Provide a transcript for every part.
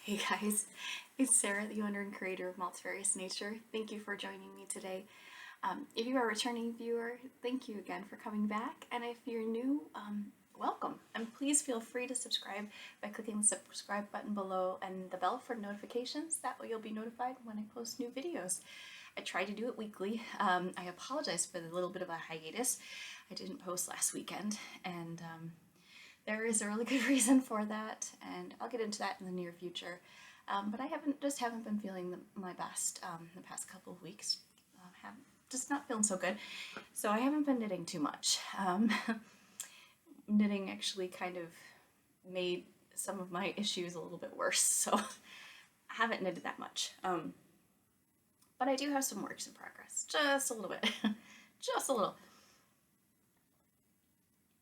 Hey guys, it's Sarah, the owner and creator of Multifarious Nature. Thank you for joining me today. If you are a returning viewer, thank you again for coming back. And if you're new, welcome. And please feel free to subscribe by clicking the subscribe button below and the bell for notifications. That way you'll be notified when I post new videos. I try to do it weekly. I apologize for the little bit of a hiatus. I didn't post last weekend, and there is a really good reason for that, and I'll get into that in the near future. But I haven't been feeling my best the past couple of weeks. Just not feeling so good, so I haven't been knitting too much. Knitting actually kind of made some of my issues a little bit worse, so I haven't knitted that much. But I do have some works in progress, just a little bit, just a little.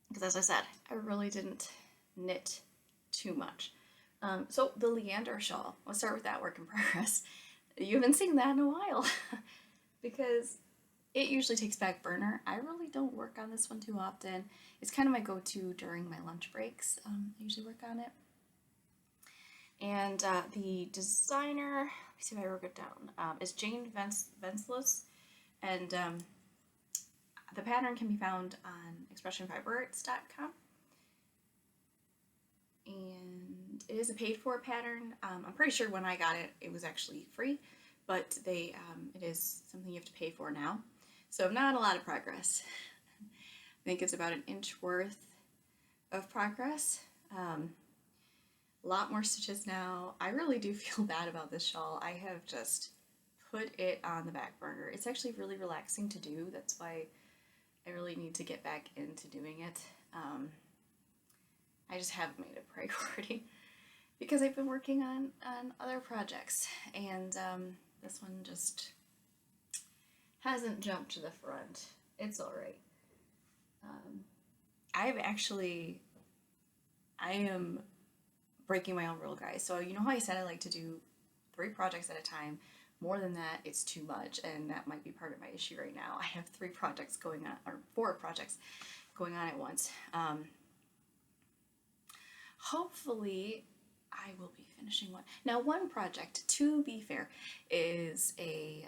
Because as I said, I really didn't knit too much. So the Leander Shawl, let's start with that work in progress. You haven't seen that in a while because it usually takes back burner. I really don't work on this one too often. It's kind of my go-to during my lunch breaks. I usually work on it. And the designer, let me see if I wrote it down, is Jane Vensless, and the pattern can be found on expressionfiberarts.com. And it is a paid-for pattern. I'm pretty sure when I got it, it was actually free, but it is something you have to pay for now. So not a lot of progress. I think it's about an inch worth of progress. A lot more stitches now. I really do feel bad about this shawl. I have just put it on the back burner. It's actually really relaxing to do. That's why I really need to get back into doing it. I just haven't made a priority because I've been working on other projects, and this one just hasn't jumped to the front. It's alright. I am breaking my own rule, guys. So you know how I said I like to do 3 projects at a time? More than that, it's too much, and that might be part of my issue right now. I have 3 projects going on, or 4 projects going on at once. Hopefully, I will be finishing one. Now, one project, to be fair, is a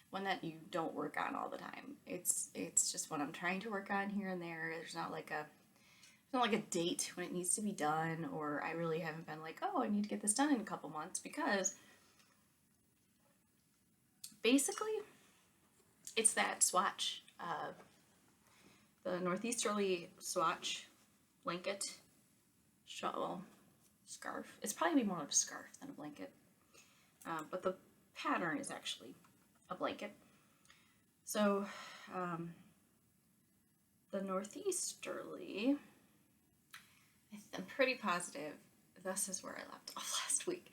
one that you don't work on all the time. It's just what I'm trying to work on here and there. There's not like a date when it needs to be done, or I really haven't been like, oh, I need to get this done in a couple months, because basically it's that swatch, the northeasterly swatch blanket shawl scarf. It's probably more like a scarf than a blanket, but the pattern is actually a blanket. So the northeasterly, I'm pretty positive this is where I left off last week.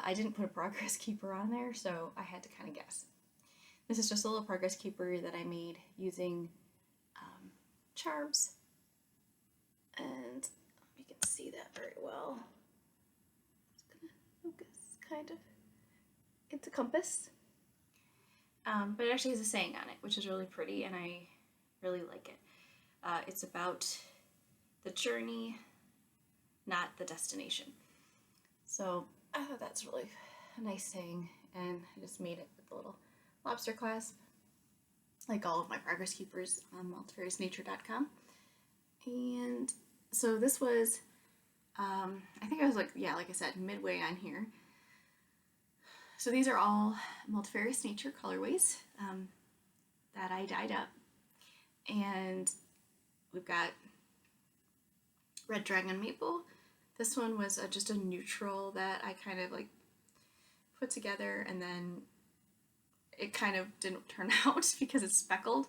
I didn't put a progress keeper on there, so I had to kind of guess. This is just a little progress keeper that I made using charms, and you can see that very well. It's gonna focus, kind of. It's a compass, but it actually has a saying on it, which is really pretty, and I really like it. It's about the journey, not the destination. So I thought that's really a nice saying, and I just made it with a little lobster clasp, like all of my progress keepers on multifariousnature.com. And so this was, I think I was like I said, midway on here. So these are all Multifarious Nature colorways that I dyed up, and we've got Red Dragon Maple. This one was just a neutral that I kind of like put together, and then it kind of didn't turn out because it's speckled.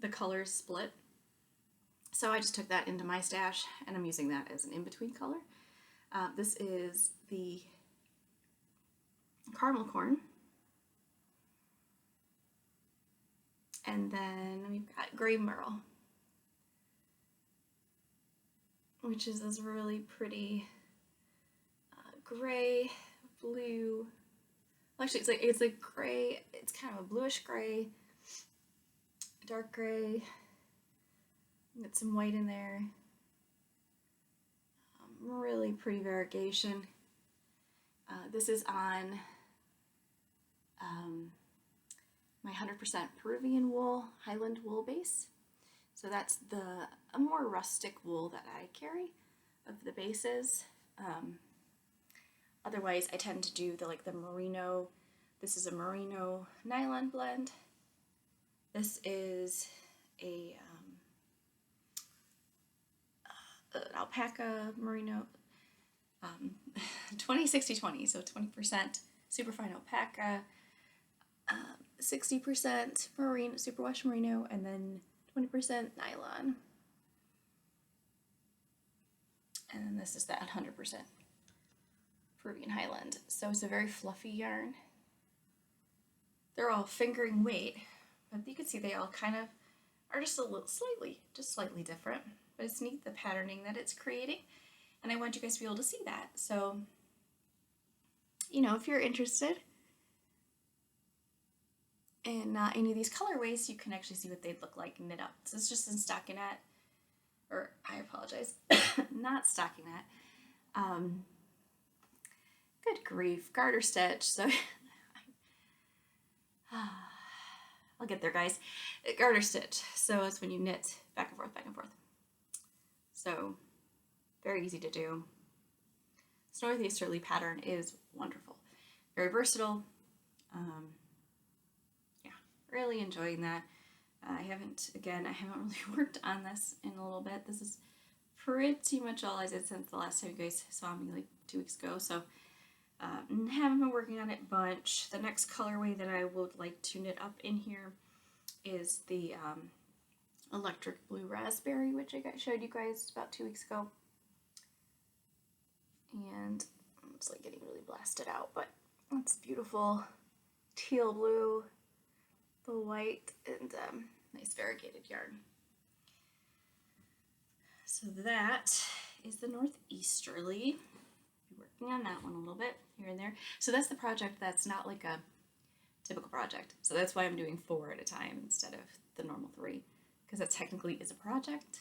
The colors split. So I just took that into my stash, and I'm using that as an in-between color. This is the Caramel Corn. And then we've got Gray Merle, which is this really pretty gray, blue. Actually, it's like gray. It's kind of a bluish gray, dark gray. Get some white in there. really pretty variegation. This is on my 100% Peruvian wool, Highland wool base. So that's a more rustic wool that I carry of the bases. Otherwise, I tend to do the merino. This is a merino nylon blend. This is an alpaca merino, 20-60-20, so 20% superfine alpaca, 60% merino, superwash merino, and then 20% nylon. And then this is that 100% Peruvian Highland. So it's a very fluffy yarn. They're all fingering weight, but you can see they all kind of are just slightly different. But it's neat, the patterning that it's creating, and I want you guys to be able to see that. So, you know, if you're interested in any of these colorways, you can actually see what they'd look like knit up. So it's just in stockinette, or I apologize, not stockinette. Good grief, garter stitch. So I'll get there, guys. Garter stitch. So it's when you knit back and forth, back and forth. So very easy to do. This northeasterly pattern is wonderful. Very versatile. Yeah, really enjoying that. I haven't really worked on this in a little bit. This is pretty much all I did since the last time you guys saw me, like 2 weeks ago. So haven't been working on it a bunch. The next colorway that I would like to knit up in here is the electric blue raspberry, which I showed you guys about 2 weeks ago. And it's like getting really blasted out, but it's beautiful. Teal blue, the white, and nice variegated yarn. So that is the northeasterly. Working on that one a little bit here and there. So that's the project that's not like a typical project. So that's why I'm doing 4 at a time instead of the normal 3, because that technically is a project,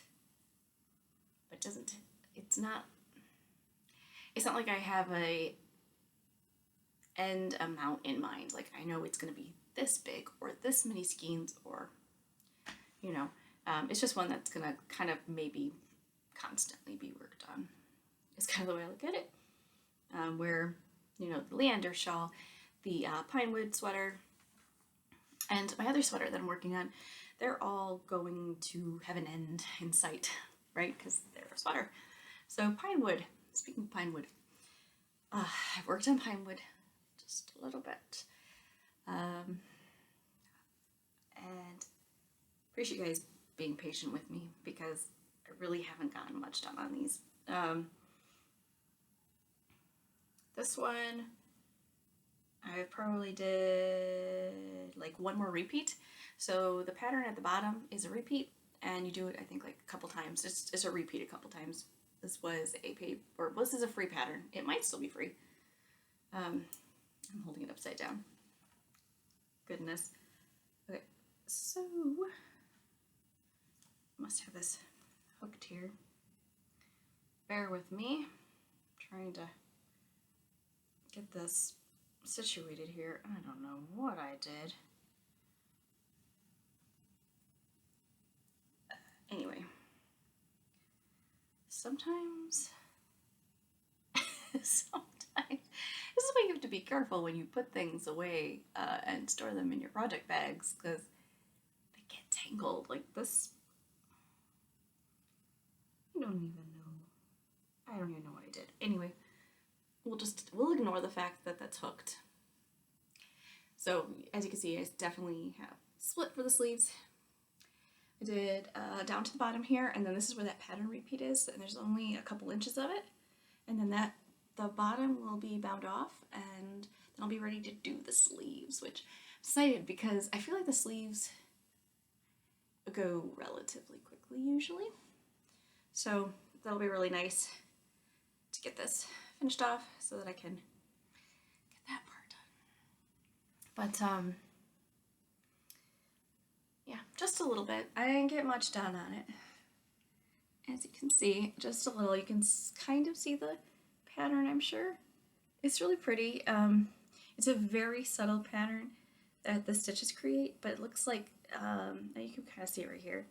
but it's not like I have a end amount in mind. Like I know it's going to be this big or this many skeins, or you know, it's just one that's going to kind of maybe constantly be worked on. It's kind of the way I look at it. Where, you know, the Leander Shawl, the Pinewood sweater, and my other sweater that I'm working on, they're all going to have an end in sight, right? Because they're a sweater. So Pinewood, speaking of Pinewood, I've worked on Pinewood just a little bit. And appreciate you guys being patient with me, because I really haven't gotten much done on these. This one, I probably did like 1 more repeat. So the pattern at the bottom is a repeat, and you do it, I think, like a couple times. It's a repeat a couple times. This was this is a free pattern. It might still be free. I'm holding it upside down. Goodness. Okay, so I must have this hooked here. Bear with me. I'm trying to get this situated here. I don't know what I did. Anyway, sometimes this is why you have to be careful when you put things away and store them in your project bags, because they get tangled like this. I don't even know what I did. Anyway, we'll ignore the fact that that's hooked. So as you can see, I definitely have split for the sleeves. I did down to the bottom here, and then this is where that pattern repeat is, and there's only a couple inches of it, and then the bottom will be bound off, and then I'll be ready to do the sleeves, which I'm excited because I feel like the sleeves go relatively quickly usually. So that'll be really nice to get this finished off so that I can get that part done. But yeah, just a little bit. I didn't get much done on it. as you can see, just a little, you can kind of see the pattern, I'm sure. It's really pretty. It's a very subtle pattern that the stitches create, but it looks like, you can kind of see it right here,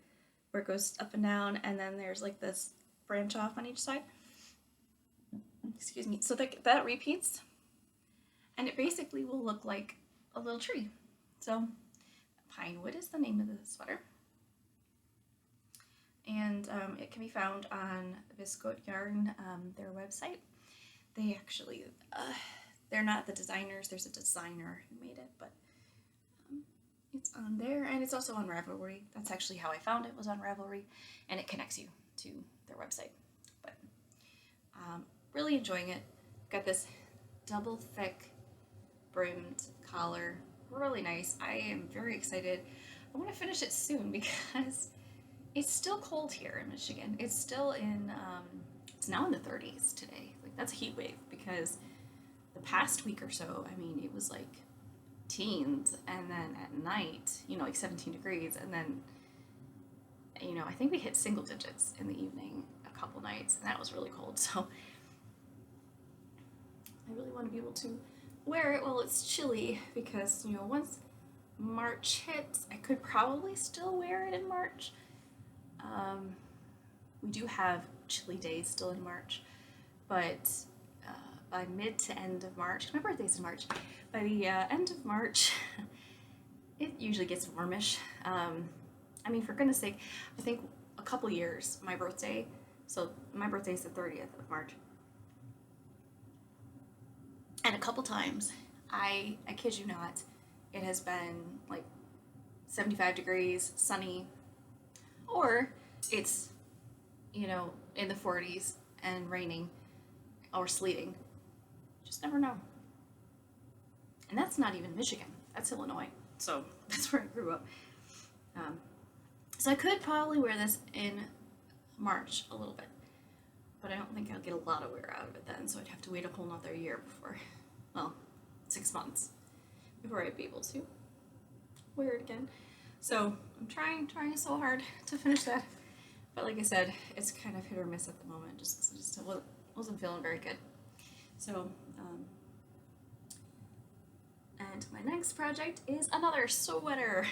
where it goes up and down, and then there's like this branch off on each side. Excuse me. So that repeats, and it basically will look like a little tree. So Pinewood is the name of the sweater. And it can be found on Viscoat Yarn, their website. They actually, they're not the designers, there's a designer who made it, but it's on there, and it's also on Ravelry. That's actually how I found it, was on Ravelry, and it connects you to their website. But really enjoying it. Got this double thick brimmed collar, really nice. I am very excited. I want to finish it soon because it's still cold here in Michigan. It's still in, it's now in the 30s today. Like, that's a heat wave, because the past week or so, I mean, it was like teens, and then at night, you know, like 17 degrees, and then, you know, I think we hit single digits in the evening a couple nights, and that was really cold. So I really want to be able to wear it while it's chilly, because, you know, once March hits, I could probably still wear it in March. We do have chilly days still in March, but by mid to end of March, my birthday's in March, by the end of March, it usually gets warmish. I mean, for goodness sake, I think a couple years, my birthday, so my birthday's the 30th of March, and a couple times, I kid you not, it has been like 75 degrees, sunny, or it's, you know, in the 40s and raining or sleeting. Just never know. And that's not even Michigan. That's Illinois. So that's where I grew up. So I could probably wear this in March a little bit, but I don't think I'll get a lot of wear out of it then. So I'd have to wait a whole nother year before, well, 6 months before I'd be able to wear it again. So I'm trying so hard to finish that. But like I said, it's kind of hit or miss at the moment, just wasn't feeling very good. So, and my next project is another sweater.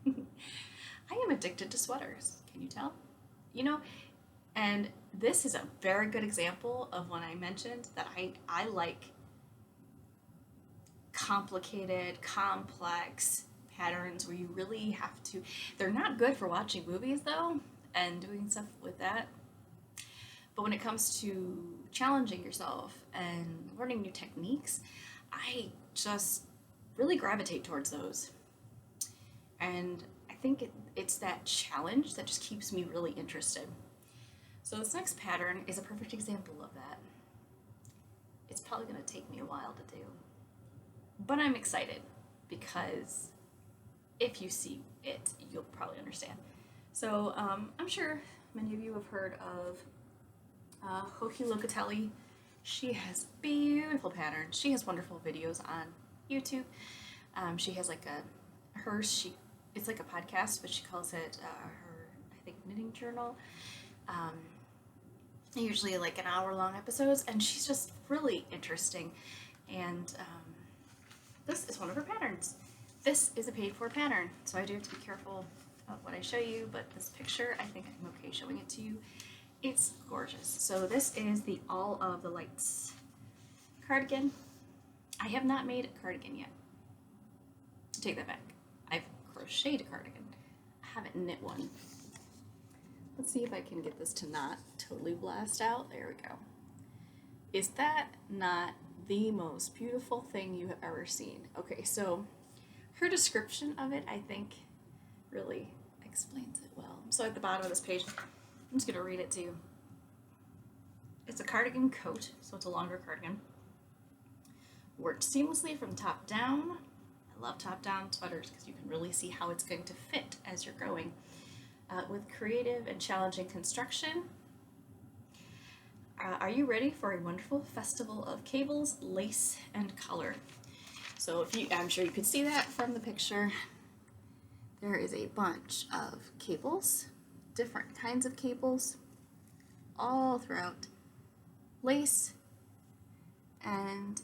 I am addicted to sweaters, can you tell? You know, and this is a very good example of when I mentioned that I like complicated, complex patterns where you really have to, they're not good for watching movies though, and doing stuff with that. But when it comes to challenging yourself and learning new techniques, I just really gravitate towards those. And I think it's that challenge that just keeps me really interested. So this next pattern is a perfect example of that. It's probably going to take me a while to do, but I'm excited because if you see it, you'll probably understand. So I'm sure many of you have heard of Locatelli. She has beautiful patterns. She has wonderful videos on YouTube. She has like it's like a podcast, but she calls it her, I think, knitting journal. Usually like an hour-long episodes, and she's just really interesting. And this is one of her patterns. This is a paid-for pattern, so I do have to be careful of what I show you, but this picture, I think I'm okay showing it to you. It's gorgeous. So this is the All of the Lights cardigan. I have not made a cardigan yet. Take that back. I've crocheted a cardigan. I haven't knit one. Let's see if I can get this to not totally blast out. There we go. Is that not the most beautiful thing you have ever seen? Okay, so her description of it, I think, really explains it well. So at the bottom of this page, I'm just going to read it to you. It's a cardigan coat, so it's a longer cardigan. Worked seamlessly from top down. I love top-down sweaters because you can really see how it's going to fit as you're going. With creative and challenging construction. Are you ready for a wonderful festival of cables, lace, and color? So I'm sure you could see that from the picture. There is a bunch of cables, different kinds of cables. all throughout lace, and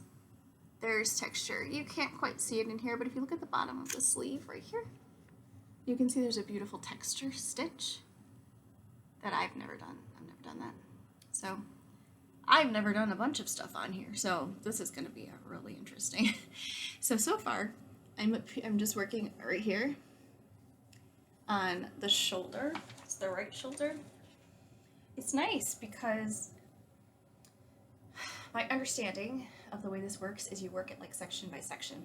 there's texture. You can't quite see it in here, but if you look at the bottom of the sleeve right here, you can see there's a beautiful texture stitch that I've never done. I've never done that. So I've never done a bunch of stuff on here, so this is going to be really interesting. So far, I'm just working right here on the shoulder. It's the right shoulder. It's nice because my understanding of the way this works is you work it like section by section.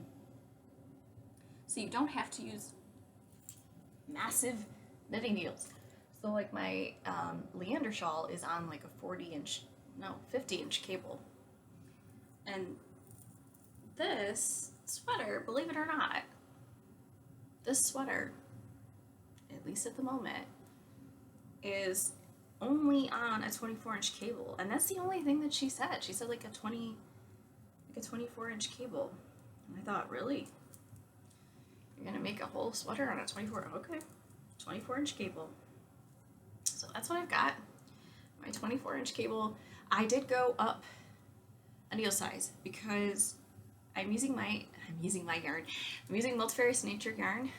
So you don't have to use massive knitting needles. So like my Leander Shawl is on like a 50-inch cable. And this sweater, believe it or not, this sweater, at least at the moment, is only on a 24-inch cable. And that's the only thing that she said. She said like a 24-inch cable. And I thought, really? You're gonna make a whole sweater on a 24-inch cable. So that's what I've got, my 24-inch cable. I did go up a needle size because I'm using yarn. I'm using Multifarious Nature yarn.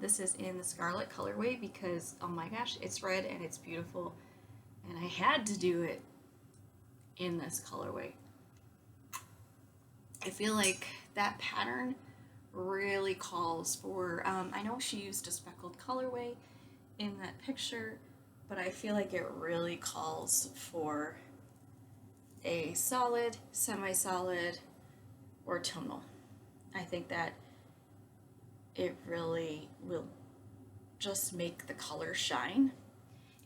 This is in the Scarlet colorway because, oh my gosh, it's red and it's beautiful. And I had to do it in this colorway. I feel like that pattern really calls for, I know she used a speckled colorway in that picture, but I feel like it really calls for a solid, semi-solid, or tonal. I think that it really will just make the color shine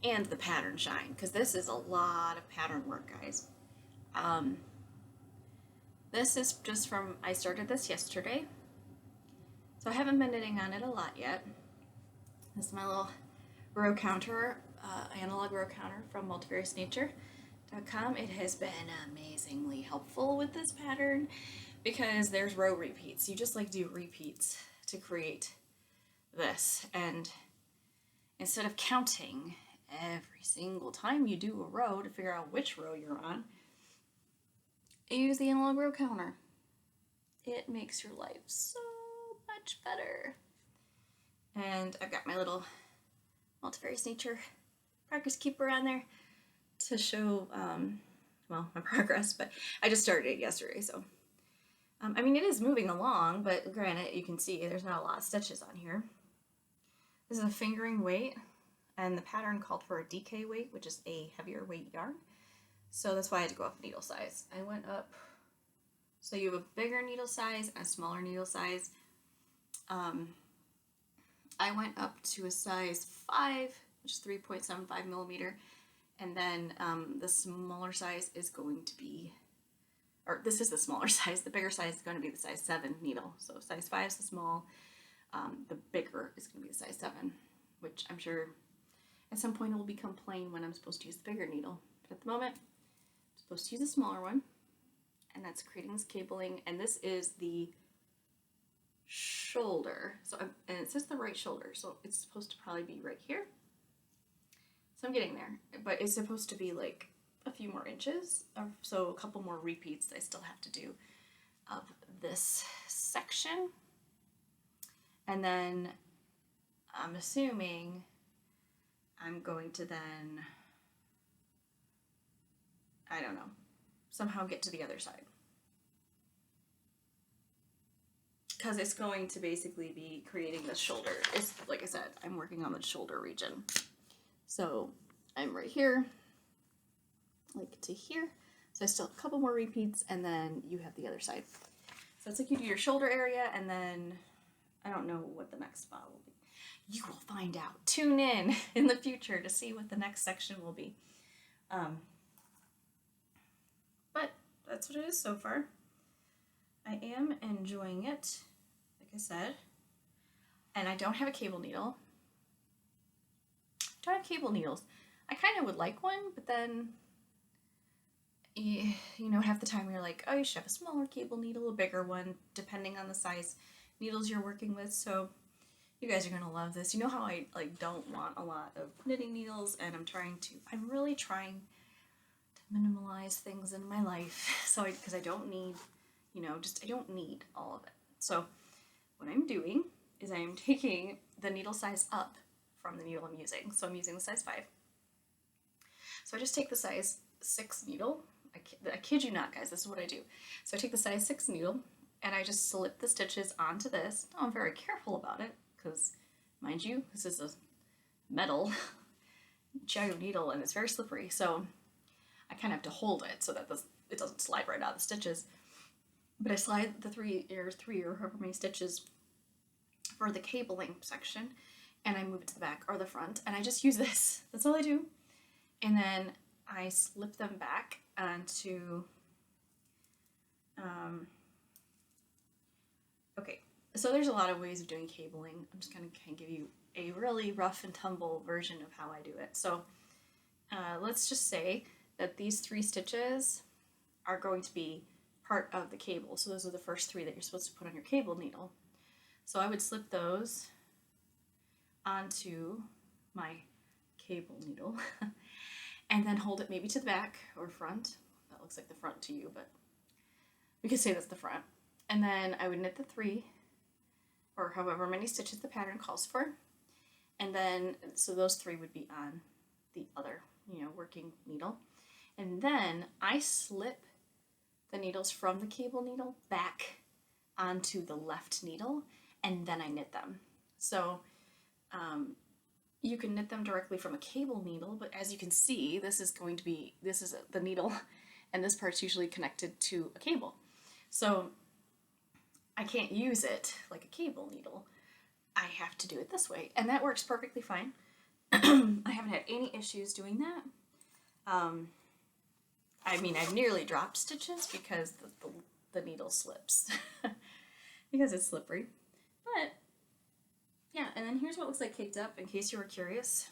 and the pattern shine, because this is a lot of pattern work, guys. This is just from, I started this yesterday, so I haven't been knitting on it a lot yet. This is my little row counter, analog row counter from multifariousnature.com. It has been amazingly helpful with this pattern because there's row repeats. You just like do repeats to create this, and instead of counting every single time you do a row to figure out which row you're on, you use the analog row counter. It makes your life so much better. And I've got my little Multifarious Nature progress keeper on there to show, well, my progress, but I just started it yesterday, so. I mean, it is moving along, but granted, you can see there's not a lot of stitches on here. This is a fingering weight, and the pattern called for a DK weight, which is a heavier weight yarn. So that's why I had to go up needle size. I went up, so you have a bigger needle size and a smaller needle size. I went up to a size 5, which is 3.75 millimeter, and then the smaller size is going to be, or this is the smaller size, the bigger size is going to be the size 7 needle. So size 5 is the small, the bigger is going to be the size 7, which I'm sure at some point it will become plain when I'm supposed to use the bigger needle. But at the moment, I'm supposed to use a smaller one, and that's creating this cabling, and this is the shoulder. So and it says the right shoulder, so it's supposed to probably be right here. So I'm getting there, but it's supposed to be like a few more inches, so a couple more repeats I still have to do of this section. And then I'm assuming I'm going to then, I don't know, somehow get to the other side. Because it's going to basically be creating the shoulder. It's, like I said, I'm working on the shoulder region. So I'm right here, like to here. So I still have a couple more repeats, and then you have the other side. So it's like you do your shoulder area, and then I don't know what the next spot will be. You will find out. Tune in the future to see what the next section will be. But that's what it is so far. I am enjoying it, like I said. And I don't have a cable needle. Don't have cable needles. I kind of would like one, but then, you know, half the time you're like, oh, you should have a smaller cable needle, a bigger one, depending on the size needles you're working with. So you guys are going to love this. You know how I like don't want a lot of knitting needles, and I'm really trying minimalize things in my life. So because I don't need, I don't need all of it. So what I'm doing is I am taking the needle size up from the needle I'm using. So I'm using the size 5. So I just take the size 6 needle. I kid you not, guys, this is what I do. So I take the size 6 needle and I just slip the stitches onto this. Now I'm very careful about it because, mind you, this is a metal giant needle and it's very slippery. So I kind of have to hold it so that it doesn't slide right out of the stitches. But I slide the three or however many stitches for the cabling section and I move it to the back or the front and I just use this. That's all I do. And then I slip them back onto, okay, so there's a lot of ways of doing cabling. I'm just going to kind of give you a really rough and tumble version of how I do it. So let's just say that these 3 stitches are going to be part of the cable. So those are the first 3 that you're supposed to put on your cable needle. So I would slip those onto my cable needle and then hold it maybe to the back or front. That looks like the front to you, but we could say that's the front. And then I would knit the 3 or however many stitches the pattern calls for. And then, so those 3 would be on the other, working needle. And then I slip the needles from the cable needle back onto the left needle, and then I knit them. So you can knit them directly from a cable needle, but as you can see, this is the needle, and this part's usually connected to a cable. So I can't use it like a cable needle. I have to do it this way, and that works perfectly fine. I haven't had any issues doing that. I've nearly dropped stitches because the needle slips because it's slippery. But yeah, and then here's what it looks like caked up in case you were curious.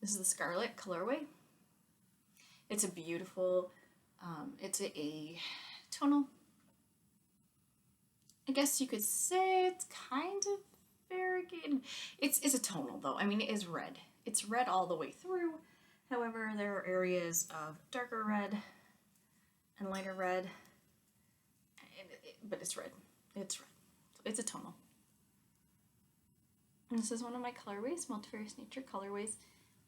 This is the Scarlet colorway. It's a beautiful, it's a tonal. I guess you could say it's kind of variegated. It's a tonal though. It is red. It's red all the way through. However, there are areas of darker red and lighter red, but it's red. It's red. So it's a tonal. And this is one of my colorways, Multifarious Nature colorways,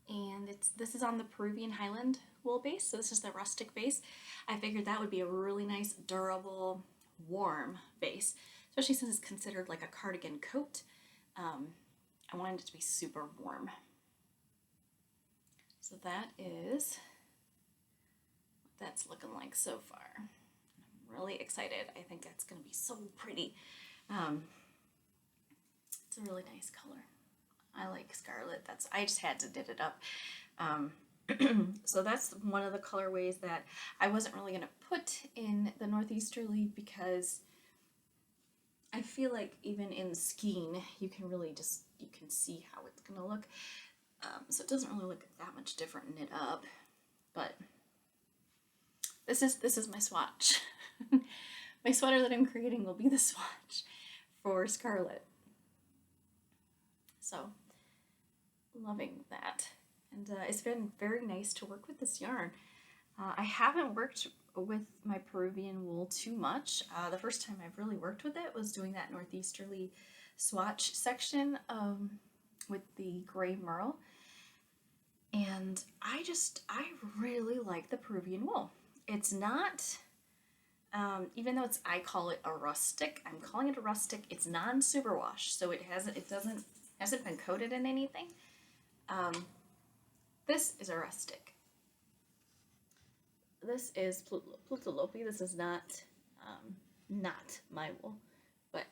and this is on the Peruvian Highland wool base. So this is the rustic base. I figured that would be a really nice, durable, warm base, especially since it's considered like a cardigan coat. I wanted it to be super warm. So that is what that's looking like so far. I'm really excited. I think that's going to be so pretty. It's a really nice color. I like scarlet. I just had to knit it up. So that's one of the colorways that I wasn't really going to put in the Northeasterly because I feel like even in the skein, you can see how it's going to look. So it doesn't really look that much different knit up, but this is my swatch. My sweater that I'm creating will be the swatch for Scarlet. So loving that, and it's been very nice to work with this yarn. I haven't worked with my Peruvian wool too much. The first time I've really worked with it was doing that Northeasterly swatch section with the gray merle. And I really like the Peruvian wool. It's not, even though I call it a rustic, I'm calling it a rustic. It's non-superwash, so it hasn't been coated in anything. This is a rustic. This is Plutalopi. This is not my wool, but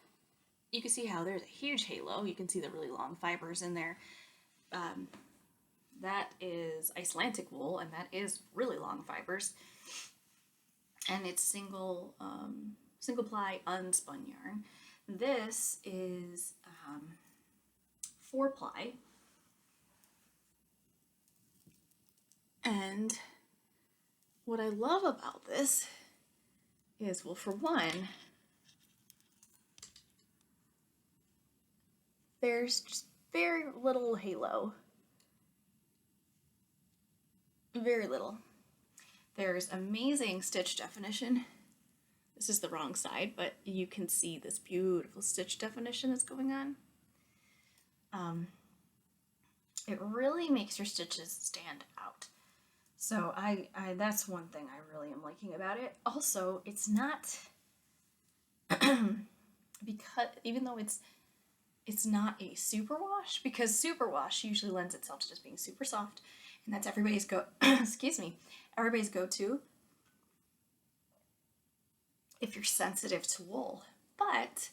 you can see how there's a huge halo. You can see the really long fibers in there. That is Icelandic wool, and that is really long fibers. And it's single ply unspun yarn. This is 4-ply. And what I love about this is, well, for one, there's just very little halo. Very little. There's amazing stitch definition. This is the wrong side, but you can see this beautiful stitch definition that's going on. It really makes your stitches stand out. So that's one thing I really am liking about it. Also, it's not, because even though it's not a superwash, because superwash usually lends itself to just being super soft, and that's everybody's excuse me, everybody's go-to if you're sensitive to wool. But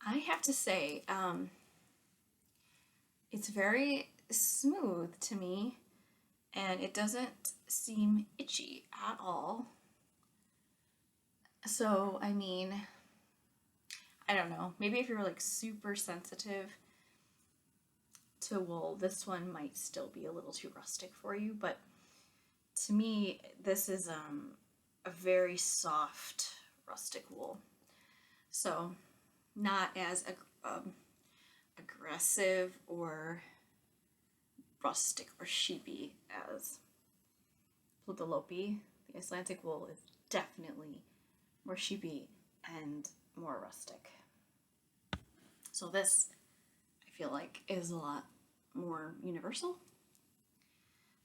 I have to say, it's very smooth to me, and it doesn't seem itchy at all. So, I mean, I don't know, maybe if you're like super sensitive to wool, this one might still be a little too rustic for you, but to me, this is a very soft rustic wool. So, not as aggressive or rustic or sheepy as Plutalopi. The Icelandic wool is definitely more sheepy and more rustic. So this, I feel like, is a lot more universal.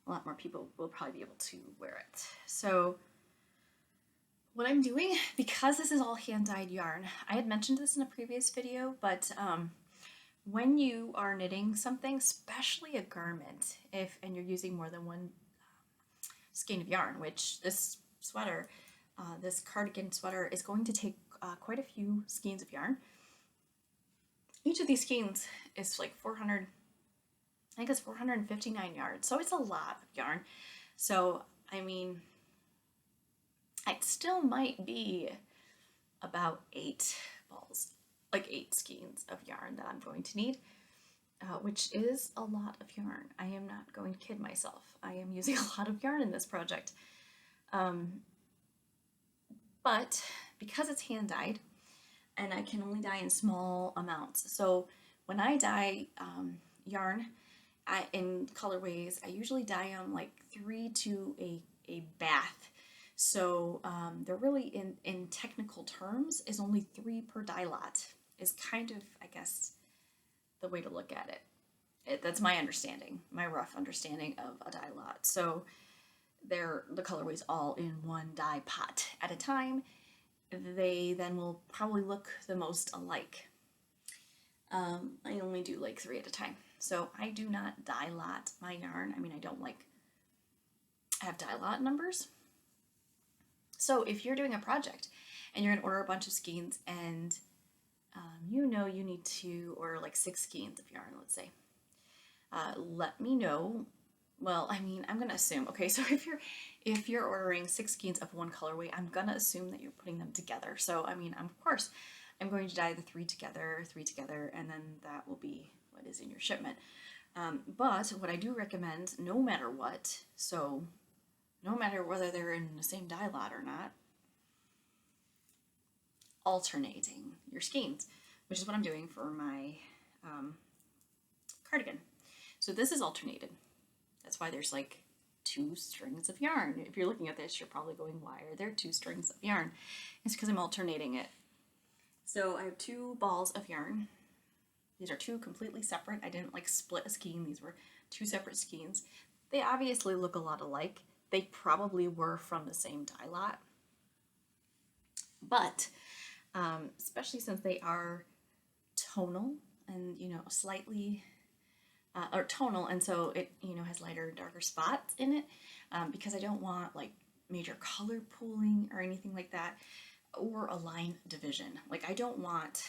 A lot more people will probably be able to wear it. So what I'm doing, because this is all hand-dyed yarn, I had mentioned this in a previous video, but when you are knitting something, especially a garment, and you're using more than one skein of yarn, which this sweater, this cardigan sweater, is going to take quite a few skeins of yarn. Each of these skeins is like 400, I think it's 459 yards, so it's a lot of yarn. So, I mean, it still might be about 8 balls, like 8 skeins of yarn that I'm going to need, which is a lot of yarn. I am not going to kid myself. I am using a lot of yarn in this project. But because it's hand dyed, and I can only dye in small amounts, so when I dye yarn in colorways, I usually dye them like 3 to a bath. So they're really, in technical terms, is only 3 per dye lot, is kind of, I guess, the way to look at it. That's my understanding, my rough understanding of a dye lot. So they're the colorways all in one dye pot at a time. They then will probably look the most alike. I only do like 3 at a time. So I do not dye lot my yarn. I mean, I don't have dye lot numbers. So if you're doing a project and you're gonna order a bunch of skeins, and you know you need to order like 6 skeins of yarn, let's say, let me know. Well, I mean, I'm gonna assume, okay, so if you're ordering 6 skeins of one colorway, I'm gonna assume that you're putting them together. So, I mean, of course, I'm going to dye the 3 together, and then that will be what is in your shipment. But what I do recommend, no matter what, so no matter whether they're in the same dye lot or not, alternating your skeins, which is what I'm doing for my cardigan. So this is alternated. That's why there's like 2 strings of yarn. If you're looking at this, you're probably going, why are there 2 strings of yarn? It's because I'm alternating it. So I have 2 balls of yarn. These are 2 completely separate. I didn't like split a skein. These were 2 separate skeins. They obviously look a lot alike. They probably were from the same dye lot. But especially since they are tonal and, you know, slightly or tonal, and so it, you know, has lighter and darker spots in it, because I don't want like major color pooling or anything like that, or a line division. Like I don't want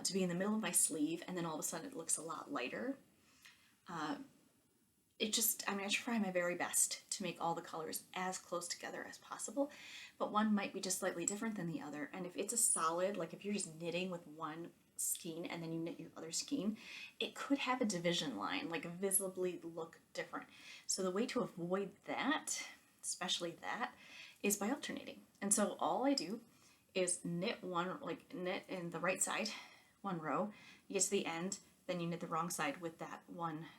to be in the middle of my sleeve and then all of a sudden it looks a lot lighter. It just, I mean, I try my very best to make all the colors as close together as possible, but one might be just slightly different than the other. And if it's a solid, like if you're just knitting with one skein and then you knit your other skein, it could have a division line, like visibly look different. So the way to avoid that, especially that, is by alternating. And so all I do is knit in the right side, 1 row, you get to the end, then you knit the wrong side with that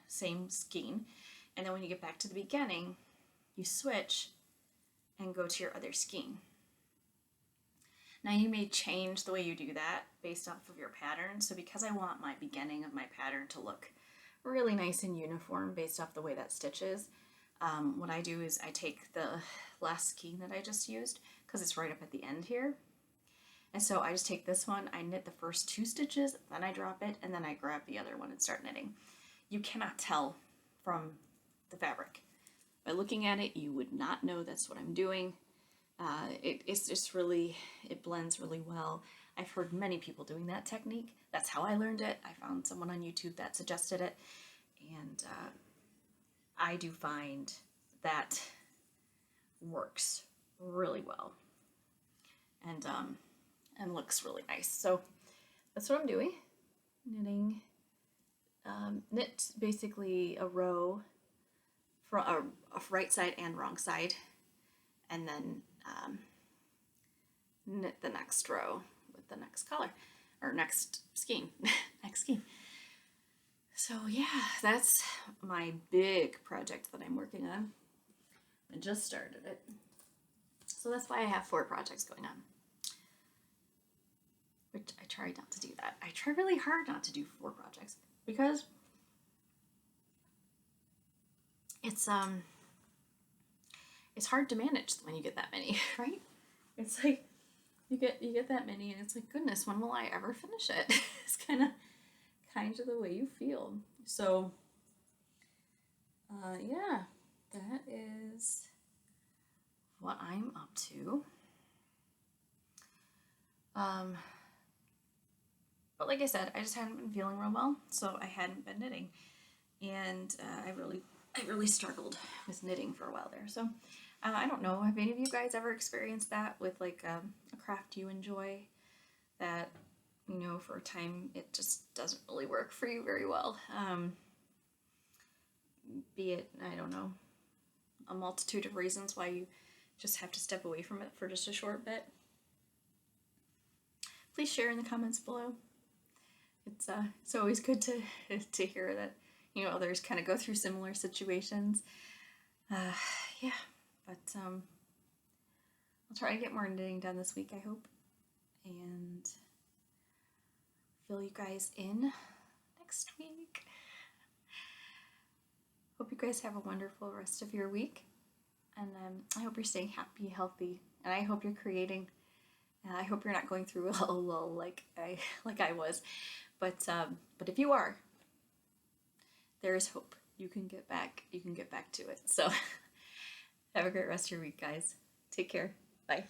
same skein. And then when you get back to the beginning, you switch and go to your other skein. Now you may change the way you do that based off of your pattern. So because I want my beginning of my pattern to look really nice and uniform based off the way that stitch is, what I do is I take the last skein that I just used, because it's right up at the end here. And so I just take this one, I knit the first 2 stitches, then I drop it, and then I grab the other one and start knitting. You cannot tell from the fabric. By looking at it, you would not know that's what I'm doing. It's just really, it blends really well. I've heard many people doing that technique. That's how I learned it. I found someone on YouTube that suggested it, and I do find that works really well, and looks really nice. So that's what I'm doing. Knitting, knit basically a row from a right side and wrong side, and then knit the next row with the next color, or next skein, next skein. So yeah, that's my big project that I'm working on. I just started it. So that's why I have 4 projects going on. Which I try not to do that. I try really hard not to do 4 projects, because it's hard to manage when you get that many, right? It's like you get that many, and it's like, goodness, when will I ever finish it? It's kind of the way you feel. So yeah, that is what I'm up to. But like I said, I just hadn't been feeling real well, so I hadn't been knitting, and I really struggled with knitting for a while there. So I don't know, have any of you guys ever experienced that with like a craft you enjoy that, you know, for a time it just doesn't really work for you very well? Be it, I don't know, a multitude of reasons why you just have to step away from it for just a short bit. Please share in the comments below. It's always good to hear that, you know, others kind of go through similar situations. Yeah, but I'll try to get more knitting done this week, I hope, and fill you guys in next week. Hope you guys have a wonderful rest of your week, and I hope you're staying happy, healthy, and I hope you're creating. I hope you're not going through a lull like I was, but if you are, there is hope. You can get back to it. So have a great rest of your week, guys. Take care. Bye.